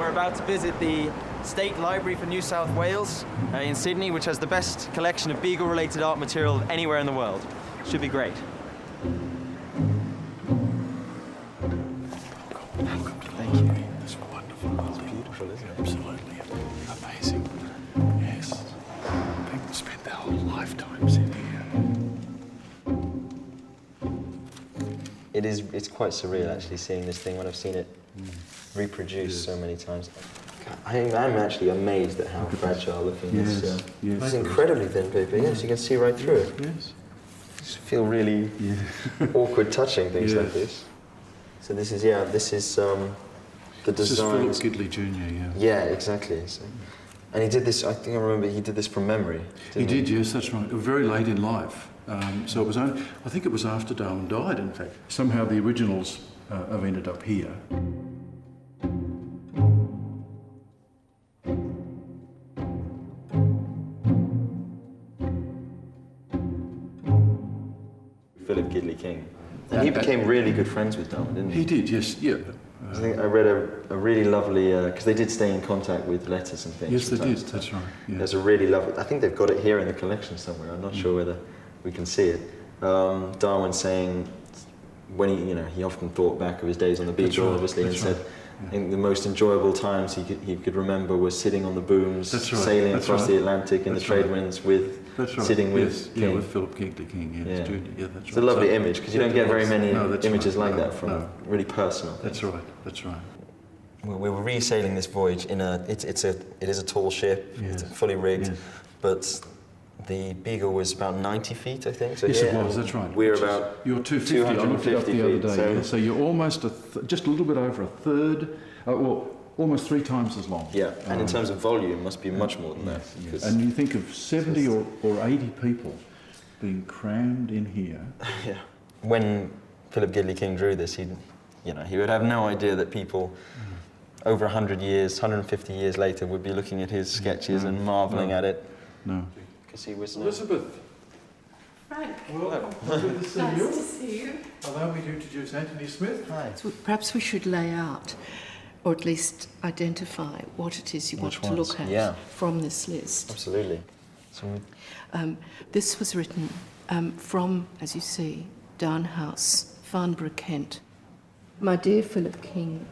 We're about to visit the State Library for New South Wales in Sydney, which has the best collection of Beagle-related art material anywhere in the world. Should be great. Thank you. It's wonderful. It's beautiful, isn't it? Absolutely. Amazing. Yes. People spend their whole lifetimes in here. It's quite surreal actually seeing this thing when I've seen it reproduced so many times. I'm actually amazed at how fragile looking this is. It's incredibly thin paper, yes, you can see right through it. Yes. I just feel really awkward touching things like this. So this is, the design. This is Philip Gidley Jr., Yeah, exactly. So, and he did this, I think I remember he did this from memory. He did, yes, that's right. Very late in life. So it was only, I think it was after Darwin died, in fact. Somehow the originals have ended up here. Philip Gidley King. And he became really good friends with Darwin, didn't he? He did, yes, yeah. I think I read a really lovely, because they did stay in contact with letters and things. Yes, they did, that's right. Yeah. There's a really lovely, I think they've got it here in the collection somewhere, I'm not sure whether we can see it. Darwin saying, when he often thought back of his days on the Beagle, obviously, and said, I think the most enjoyable times he could remember was sitting on the booms, sailing across the Atlantic in the trade winds sitting with King. Yeah, with Philip Gidley King, yes, Junior. Yeah, that's right. It's a lovely image, because you don't get very many images like that from really personal things. That's right. We were re-sailing this voyage in it is a tall ship, it's fully rigged, but the Beagle was about 90 feet, I think. So yes, it was, that's right. We're about You're 250, I looked it up the other day. So you're almost just a little bit over a third, almost 3 times as long. Yeah, and in terms of volume, must be much more than that. Yes. And you think of 70 or 80 people being crammed in here. Yeah. When Philip Gidley King drew this, he would have no idea that people over 100 years, 150 years later would be looking at his sketches and marvelling at it. No. Because he was Elizabeth. Frank. Well, good to see you. Nice to see you. Allow me to introduce Anthony Smith. Hi. So perhaps we should lay out, or at least identify, what it is you want to look at from this list. Absolutely. So this was written from, as you see, Downhouse, Farnborough, Kent. My dear Philip King,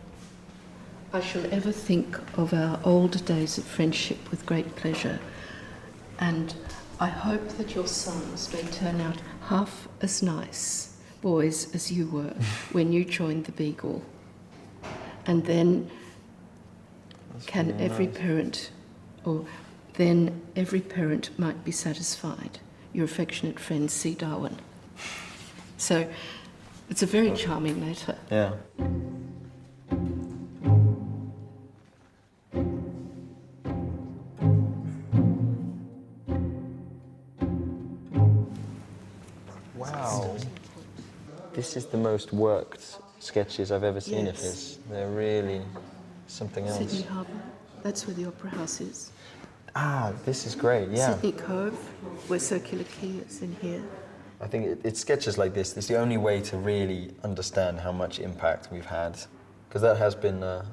I shall ever think of our old days of friendship with great pleasure, and I hope that your sons may turn out half as nice boys as you were when you joined the Beagle. And then every parent might be satisfied. Your affectionate friend, C. Darwin. So it's a very charming letter. Yeah. Wow. This is the most worked sketches I've ever seen of his. They're really something else. Sydney Harbour, that's where the Opera House is. Ah, this is great, yeah. Sydney Cove, where Circular Quay is in here. I think it's sketches like this. It's the only way to really understand how much impact we've had. Because that has been a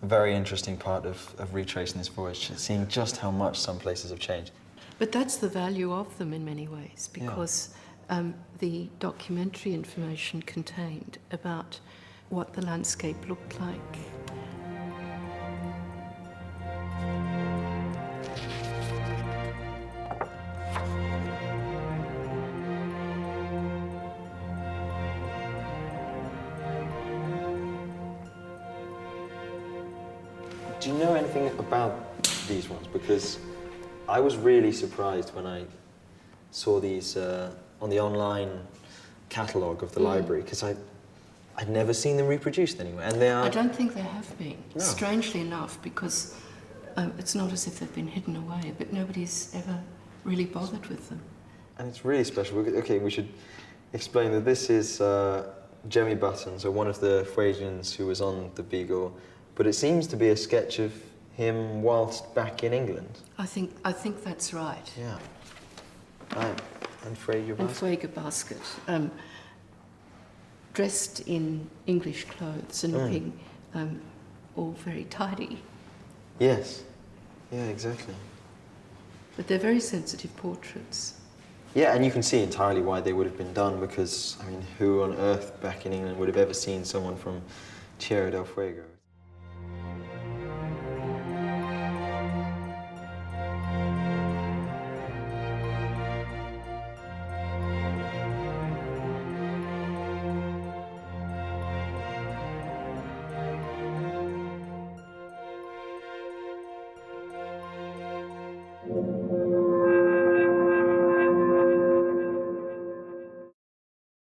very interesting part of retracing this voyage, seeing just how much some places have changed. But that's the value of them in many ways, because the documentary information contained about what the landscape looked like. Do you know anything about these ones? Because I was really surprised when I saw these on the online catalogue of the library, because I'd never seen them reproduced anywhere, and they are... I don't think there have been, strangely enough, because it's not as if they've been hidden away, but nobody's ever really bothered with them. And it's really special. Okay, we should explain that this is Jemmy Button, so one of the Fuegians who was on the Beagle, but it seems to be a sketch of him whilst back in England. I think that's right. Yeah. And Fueger Basket. And Fueger Basket. Dressed in English clothes and looking all very tidy. Yes. Yeah, exactly. But they're very sensitive portraits. Yeah, and you can see entirely why they would have been done, because, I mean, who on earth back in England would have ever seen someone from Tierra del Fuego?